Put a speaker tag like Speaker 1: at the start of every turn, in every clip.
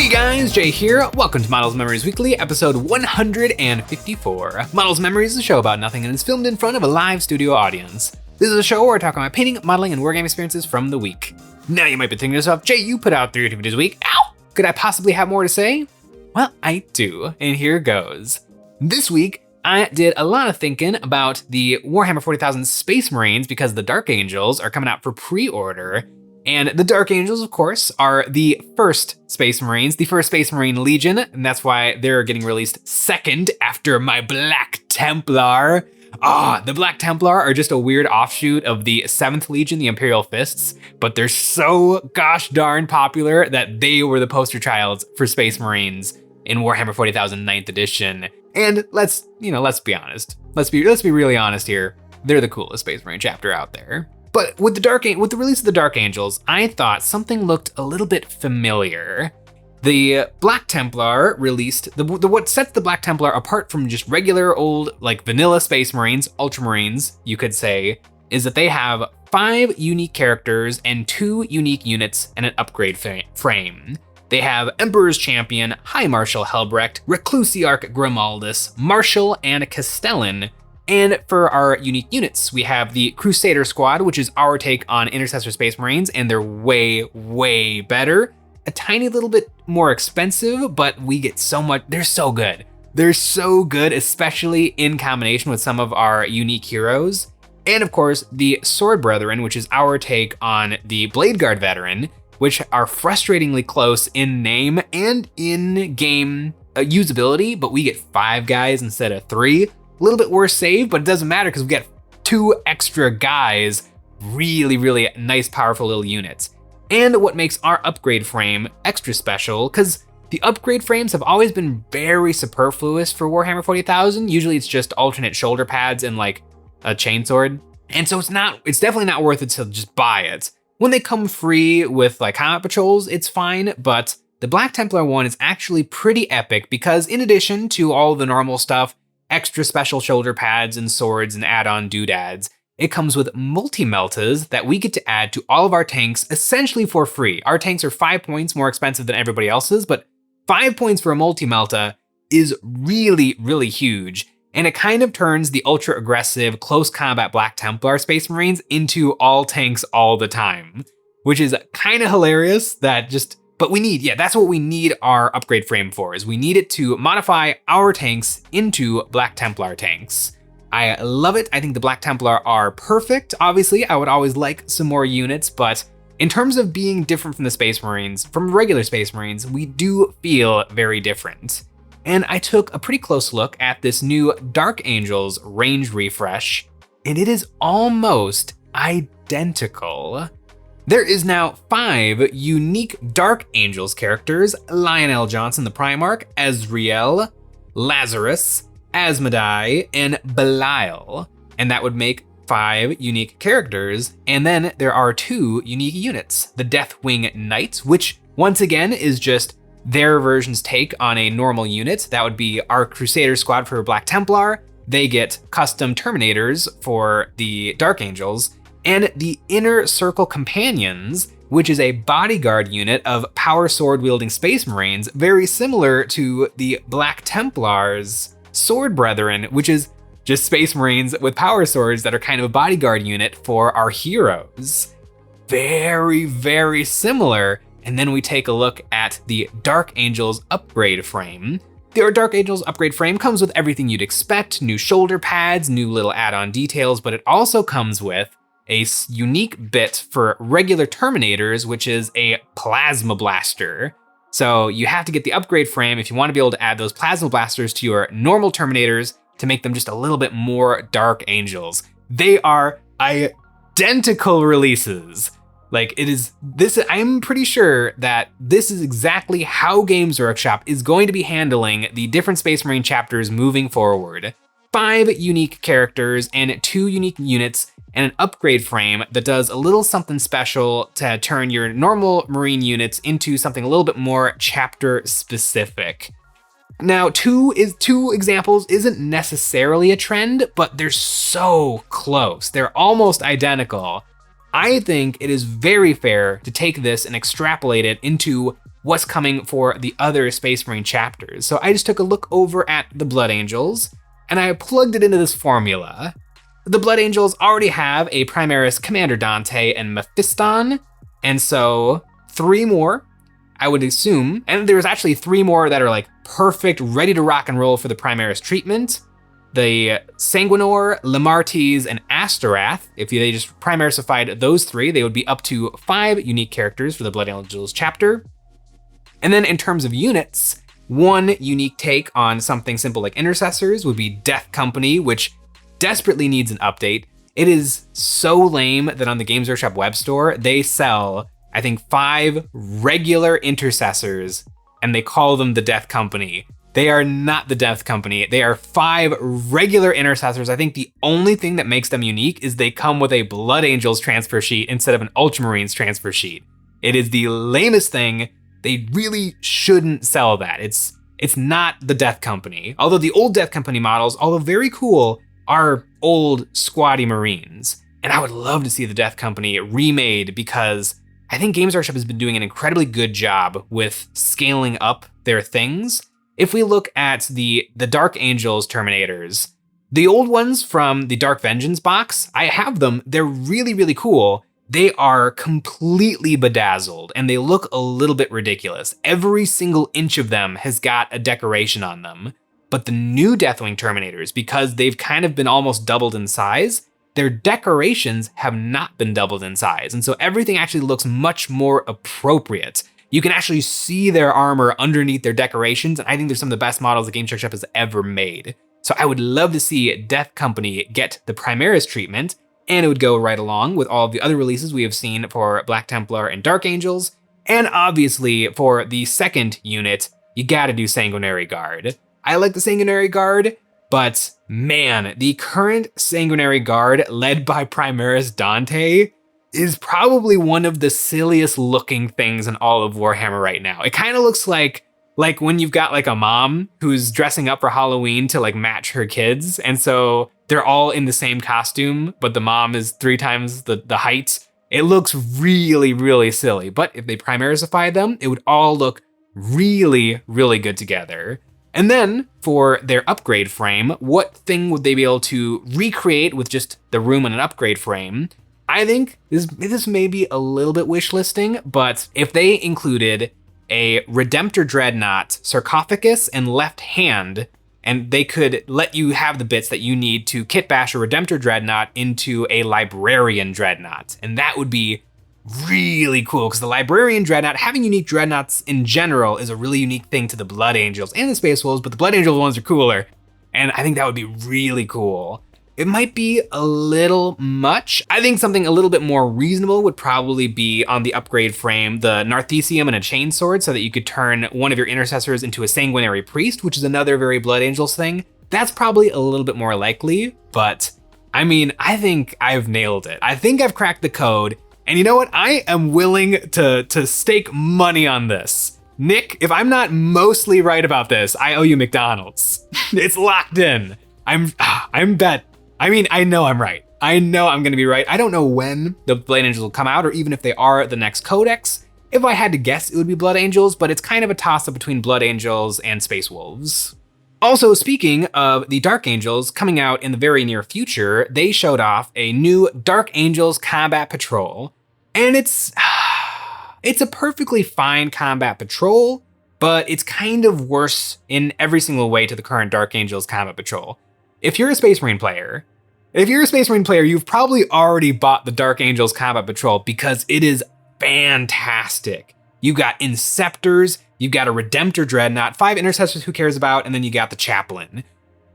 Speaker 1: Hey guys, Jay here. Welcome to Models Memories Weekly, episode 154. Models Memories is a show about nothing and is filmed in front of a live studio audience. This is a show where I talk about my painting, modeling, and wargame experiences from the week. Now you might be thinking to yourself, Jay, you put out 3 videos a week. Ow! Could I possibly have more to say? Well, I do, and here goes. This week, I did a lot of thinking about the Warhammer 40,000 Space Marines because the Dark Angels are coming out for pre-order. And the Dark Angels, of course, are the first Space Marines, the first Space Marine Legion, and that's why they're getting released second after my Black Templar. The Black Templar are just a weird offshoot of the 7th Legion, the Imperial Fists, but they're so gosh darn popular that they were the poster child for Space Marines in Warhammer 40,000 9th edition. And let's be honest. Let's be really honest here. They're the coolest Space Marine chapter out there. But with the release of the Dark Angels, I thought something looked a little bit familiar. The Black Templar released, what sets the Black Templar apart from just regular old, like vanilla Space Marines, Ultramarines, you could say, is that they have 5 unique characters and 2 unique units and an upgrade frame. They have Emperor's Champion, High Marshal Helbrecht, Reclusiarch Grimaldus, Marshal, and Castellan. And for our unique units, we have the Crusader Squad, which is our take on Intercessor Space Marines, and they're way, way better. A tiny little bit more expensive, but we get so much, they're so good. They're so good, especially in combination with some of our unique heroes. And of course, the Sword Brethren, which is our take on the Blade Guard Veteran, which are frustratingly close in name and in game usability, but we get 5 guys instead of 3. A little bit worse save, but it doesn't matter because we get 2 extra guys, really, really nice, powerful little units. And what makes our upgrade frame extra special, because the upgrade frames have always been very superfluous for Warhammer 40,000. Usually it's just alternate shoulder pads and like a chainsword. And so it's definitely not worth it to just buy it. When they come free with like combat patrols, it's fine, but the Black Templar one is actually pretty epic because in addition to all the normal stuff, extra special shoulder pads and swords and add-on doodads, it comes with multi-meltas that we get to add to all of our tanks essentially for free. Our tanks are 5 points more expensive than everybody else's, but 5 points for a multi-melta is really, really huge. And it kind of turns the ultra-aggressive, close combat Black Templar Space Marines into all tanks all the time, which is kind of hilarious but that's what we need our upgrade frame for, is we need it to modify our tanks into Black Templar tanks. I love it. I think the Black Templar are perfect. Obviously, I would always like some more units, but in terms of being different from the Space Marines, from regular Space Marines, we do feel very different. And I took a pretty close look at this new Dark Angels range refresh, and it is almost identical. There is now 5 unique Dark Angels characters: Lionel Johnson the Primarch, Azrael, Lazarus, Asmodai, and Belial. And that would make 5 unique characters. And then there are 2 unique units: the Deathwing Knights, which once again is just their version's take on a normal unit. That would be our Crusader Squad for Black Templar. They get custom Terminators for the Dark Angels. And the Inner Circle Companions, which is a bodyguard unit of power sword wielding Space Marines, very similar to the Black Templars Sword Brethren, which is just Space Marines with power swords that are kind of a bodyguard unit for our heroes. Very, very similar. And then we take a look at the Dark Angels upgrade frame. The Dark Angels upgrade frame comes with everything you'd expect: new shoulder pads, new little add-on details, but it also comes with a unique bit for regular Terminators, which is a Plasma Blaster. So you have to get the upgrade frame if you want to be able to add those Plasma Blasters to your normal Terminators to make them just a little bit more Dark Angels. They are identical releases. I'm pretty sure that this is exactly how Games Workshop is going to be handling the different Space Marine chapters moving forward. 5 unique characters and 2 unique units and an upgrade frame that does a little something special to turn your normal Marine units into something a little bit more chapter specific. Now, 2 examples isn't necessarily a trend, but they're so close. They're almost identical. I think it is very fair to take this and extrapolate it into what's coming for the other Space Marine chapters. So I just took a look over at the Blood Angels, and I plugged it into this formula. The Blood Angels already have a Primaris Commander Dante and Mephiston, and so 3 more, I would assume, and there's actually 3 more that are like perfect, ready to rock and roll for the Primaris treatment. The Sanguinor, Lamartes, and Astorath, if they just Primarisified those 3, they would be up to 5 unique characters for the Blood Angels chapter. And then in terms of units, one unique take on something simple like Intercessors would be Death Company, which desperately needs an update. It is so lame that on the Games Workshop web store, they sell, I think, 5 regular Intercessors, and they call them the Death Company. They are not the Death Company. They are 5 regular Intercessors. I think the only thing that makes them unique is they come with a Blood Angels transfer sheet instead of an Ultramarines transfer sheet. It is the lamest thing. They really shouldn't sell that. It's not the Death Company. Although the old Death Company models, although very cool, are old squatty Marines. And I would love to see the Death Company remade because I think Games Workshop has been doing an incredibly good job with scaling up their things. If we look at the Dark Angels Terminators, the old ones from the Dark Vengeance box, I have them. They're really, really cool. They are completely bedazzled and they look a little bit ridiculous. Every single inch of them has got a decoration on them. But the new Deathwing Terminators, because they've kind of been almost doubled in size, their decorations have not been doubled in size. And so everything actually looks much more appropriate. You can actually see their armor underneath their decorations. And I think they're some of the best models the Games Workshop has ever made. So I would love to see Death Company get the Primaris treatment, and it would go right along with all of the other releases we have seen for Black Templar and Dark Angels. And obviously for the second unit, you gotta do Sanguinary Guard. I like the Sanguinary Guard, but man, the current Sanguinary Guard led by Primaris Dante is probably one of the silliest looking things in all of Warhammer right now. It kind of looks like when you've got like a mom who's dressing up for Halloween to like match her kids. And so they're all in the same costume, but the mom is 3 times the height. It looks really, really silly. But if they Primarisify them, it would all look really, really good together. And then for their upgrade frame, what thing would they be able to recreate with just the room and an upgrade frame? I think this may be a little bit wish listing, but if they included a Redemptor Dreadnought sarcophagus and left hand, and they could let you have the bits that you need to kit bash a Redemptor Dreadnought into a Librarian Dreadnought. And that would be really cool, because the Librarian Dreadnought, having unique Dreadnoughts in general is a really unique thing to the Blood Angels and the Space Wolves, but the Blood Angels ones are cooler. And I think that would be really cool. It might be a little much. I think something a little bit more reasonable would probably be on the upgrade frame, the Narthesium and a Chainsword, so that you could turn one of your Intercessors into a Sanguinary Priest, which is another very Blood Angels thing. That's probably a little bit more likely, but I mean, I think I've nailed it. I think I've cracked the code, and you know what? I am willing to stake money on this. Nick, if I'm not mostly right about this, I owe you McDonald's. It's locked in. I'm bet. I mean, I know I'm right. I know I'm gonna be right. I don't know when the Blood Angels will come out, or even if they are the next codex. If I had to guess, it would be Blood Angels, but it's kind of a toss-up between Blood Angels and Space Wolves. Also, speaking of the Dark Angels coming out in the very near future, they showed off a new Dark Angels Combat Patrol. And it's a perfectly fine combat patrol, but it's kind of worse in every single way to the current Dark Angels Combat Patrol. If you're a Space Marine player, you've probably already bought the Dark Angels Combat Patrol because it is fantastic. You got Inceptors, you got a Redemptor Dreadnought, 5 Intercessors who cares about, and then you got the Chaplain.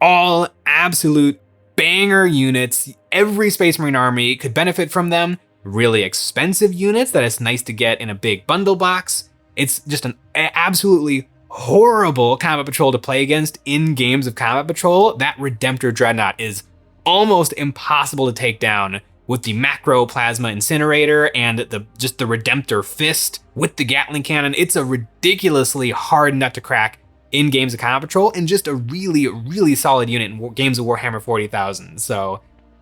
Speaker 1: All absolute banger units. Every Space Marine army could benefit from them. Really expensive units that it's nice to get in a big bundle box. It's just an absolutely horrible Combat Patrol to play against in games of Combat Patrol. That Redemptor Dreadnought is almost impossible to take down with the Macro Plasma Incinerator and the Redemptor Fist with the Gatling Cannon. It's a ridiculously hard nut to crack in games of Combat Patrol, and just a really, really solid unit in games of Warhammer 40,000. So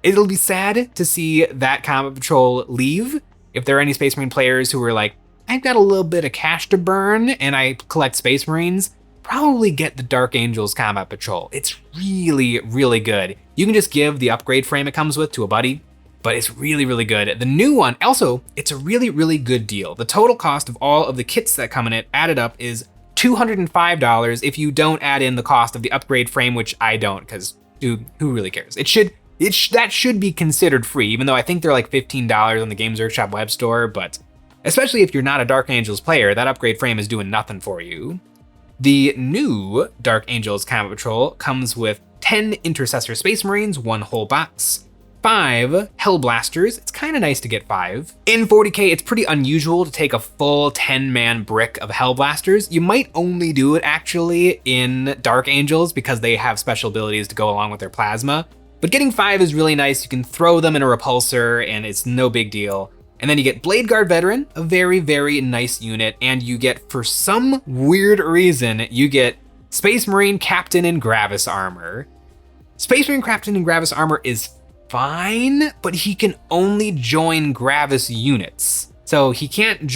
Speaker 1: it'll be sad to see that Combat Patrol leave. If there are any Space Marine players who are like I've got a little bit of cash to burn and I collect Space Marines, probably get the Dark Angels Combat Patrol. It's really, really good. You can just give the upgrade frame it comes with to a buddy, but it's really, really good. The new one, also, it's a really, really good deal. The total cost of all of the kits that come in it added up is $205 if you don't add in the cost of the upgrade frame, which I don't, because who really cares? That should be considered free, even though I think they're like $15 on the Games Workshop web store, but especially if you're not a Dark Angels player, that upgrade frame is doing nothing for you. The new Dark Angels Combat Patrol comes with 10 Intercessor Space Marines, 1 whole box, 5 Hellblasters. It's kind of nice to get 5. In 40k, it's pretty unusual to take a full 10-man brick of Hellblasters. You might only do it actually in Dark Angels because they have special abilities to go along with their plasma. But getting 5 is really nice. You can throw them in a repulsor and it's no big deal. And then you get Blade Guard Veteran, a very, very nice unit. And you get, for some weird reason, you get Space Marine Captain in Gravis Armor. Space Marine Captain in Gravis Armor is fine, but he can only join Gravis units. So he can't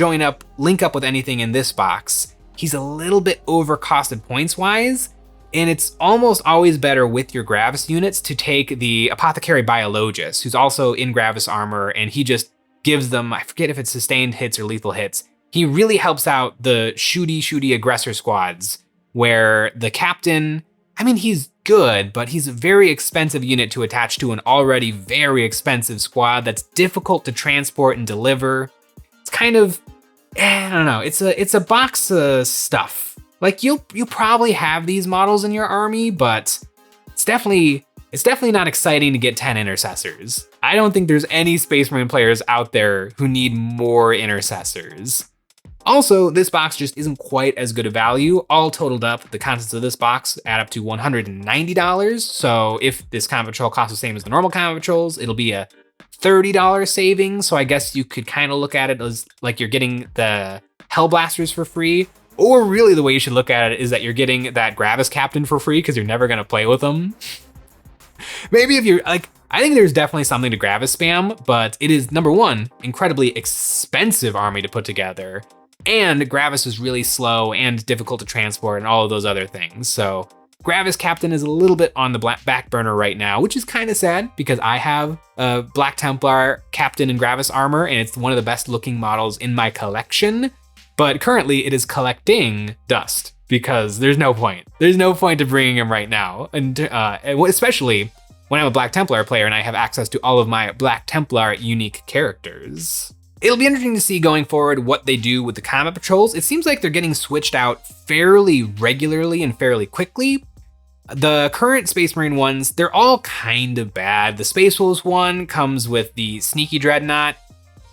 Speaker 1: link up with anything in this box. He's a little bit overcosted points-wise, and it's almost always better with your Gravis units to take the Apothecary Biologus, who's also in Gravis Armor, and he just gives them, I forget if it's sustained hits or lethal hits. He really helps out the shooty aggressor squads, where the captain, I mean, he's good, but he's a very expensive unit to attach to an already very expensive squad that's difficult to transport and deliver. It's kind of, I don't know, it's a box of stuff. Like you probably have these models in your army, but it's definitely not exciting to get 10 intercessors. I don't think there's any Space Marine players out there who need more intercessors. Also, this box just isn't quite as good a value. All totaled up, the contents of this box add up to $190. So if this combat patrol costs the same as the normal combat patrols, it'll be a $30 saving. So I guess you could kind of look at it as like you're getting the Hellblasters for free. Or really the way you should look at it is that you're getting that Gravis Captain for free because you're never gonna play with them. Maybe if you're like, I think there's definitely something to Gravis spam, but it is, number one, incredibly expensive army to put together. And Gravis is really slow and difficult to transport and all of those other things. So Gravis Captain is a little bit on the back burner right now, which is kind of sad because I have a Black Templar Captain in Gravis armor and it's one of the best looking models in my collection. But currently it is collecting dust because there's no point. There's no point to bringing him right now. And especially when I'm a Black Templar player and I have access to all of my Black Templar unique characters. It'll be interesting to see going forward what they do with the combat patrols. It seems like they're getting switched out fairly regularly and fairly quickly. The current Space Marine ones, they're all kind of bad. The Space Wolves one comes with the Sneaky Dreadnought.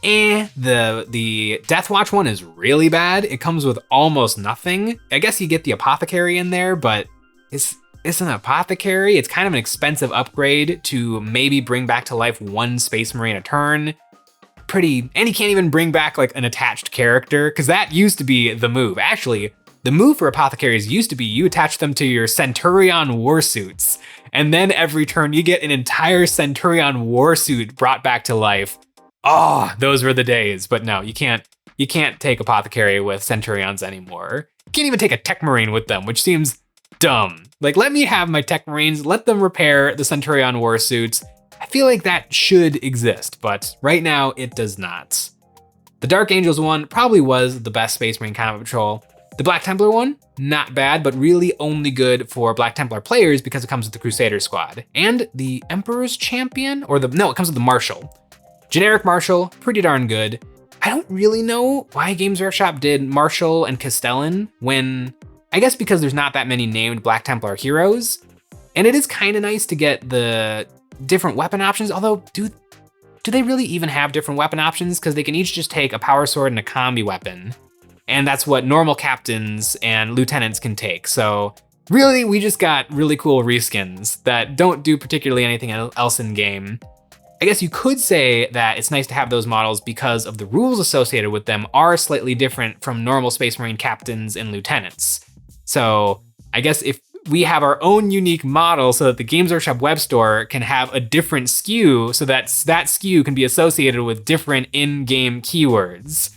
Speaker 1: The Death Watch one is really bad. It comes with almost nothing. I guess you get the Apothecary in there, but it's an Apothecary. It's kind of an expensive upgrade to maybe bring back to life one Space Marine a turn. And you can't even bring back like an attached character, because that used to be the move. Actually, the move for Apothecaries used to be you attach them to your Centurion warsuits, and then every turn you get an entire Centurion warsuit brought back to life. Oh, those were the days. But no, you can't take Apothecary with Centurions anymore. You can't even take a Tech Marine with them, which seems dumb. Like, let me have my Tech Marines, let them repair the Centurion warsuits. I feel like that should exist, but right now it does not. The Dark Angels one probably was the best Space Marine combat patrol. The Black Templar one, not bad, but really only good for Black Templar players because it comes with the Crusader squad. And the Emperor's Champion, it comes with the Marshal. Generic Marshal, pretty darn good. I don't really know why Games Workshop did Marshal and Castellan when, I guess because there's not that many named Black Templar heroes. And it is kind of nice to get the different weapon options, although do they really even have different weapon options? Because they can each just take a power sword and a combi weapon. And that's what normal captains and lieutenants can take. So really, we just got really cool reskins that don't do particularly anything else in game. I guess you could say that it's nice to have those models because of the rules associated with them are slightly different from normal Space Marine captains and lieutenants. So I guess if we have our own unique model so that the Games Workshop web store can have a different SKU so that that SKU can be associated with different in-game keywords.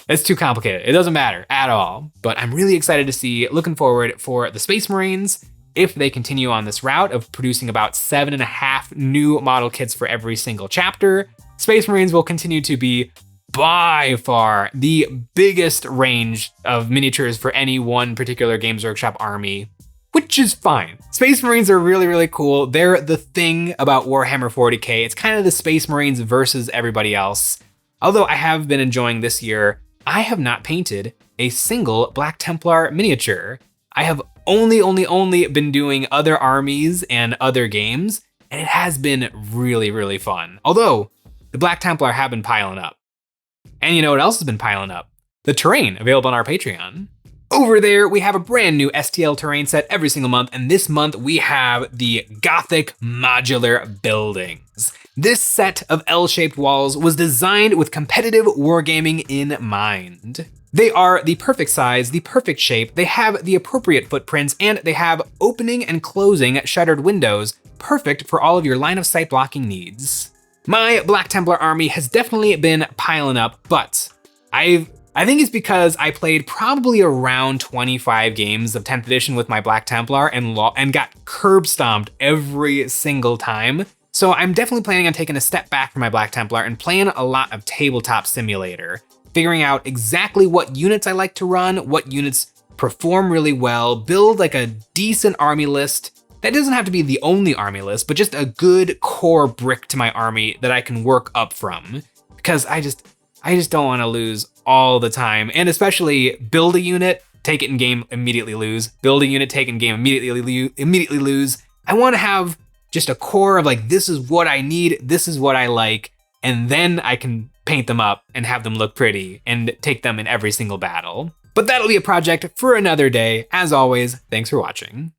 Speaker 1: It's too complicated. It doesn't matter at all. But I'm really excited to see, looking forward for the Space Marines, if they continue on this route of producing about 7.5 new model kits for every single chapter. Space Marines will continue to be by far the biggest range of miniatures for any one particular Games Workshop army, which is fine. Space Marines are really, really cool. They're the thing about Warhammer 40k. It's kind of the Space Marines versus everybody else. Although I have been enjoying this year, I have not painted a single Black Templar miniature. I have only been doing other armies and other games, and it has been really, really fun. Although, the Black Templar have been piling up. And you know what else has been piling up? The terrain available on our Patreon. Over there, we have a brand new STL terrain set every single month, and this month we have the Gothic Modular Buildings. This set of L-shaped walls was designed with competitive wargaming in mind. They are the perfect size, the perfect shape, they have the appropriate footprints, and they have opening and closing shuttered windows, perfect for all of your line of sight blocking needs. My Black Templar army has definitely been piling up, but I think it's because I played probably around 25 games of 10th edition with my Black Templar and got curb stomped every single time. So I'm definitely planning on taking a step back from my Black Templar and playing a lot of Tabletop Simulator, figuring out exactly what units I like to run, what units perform really well, build like a decent army list. That doesn't have to be the only army list, but just a good core brick to my army that I can work up from. Because I just don't want to lose all the time. And especially build a unit, take it in game, immediately lose. Build a unit, take it in game, immediately lose. I want to have just a core of like, this is what I need, this is what I like, and then I can paint them up and have them look pretty and take them in every single battle. But that'll be a project for another day. As always, thanks for watching.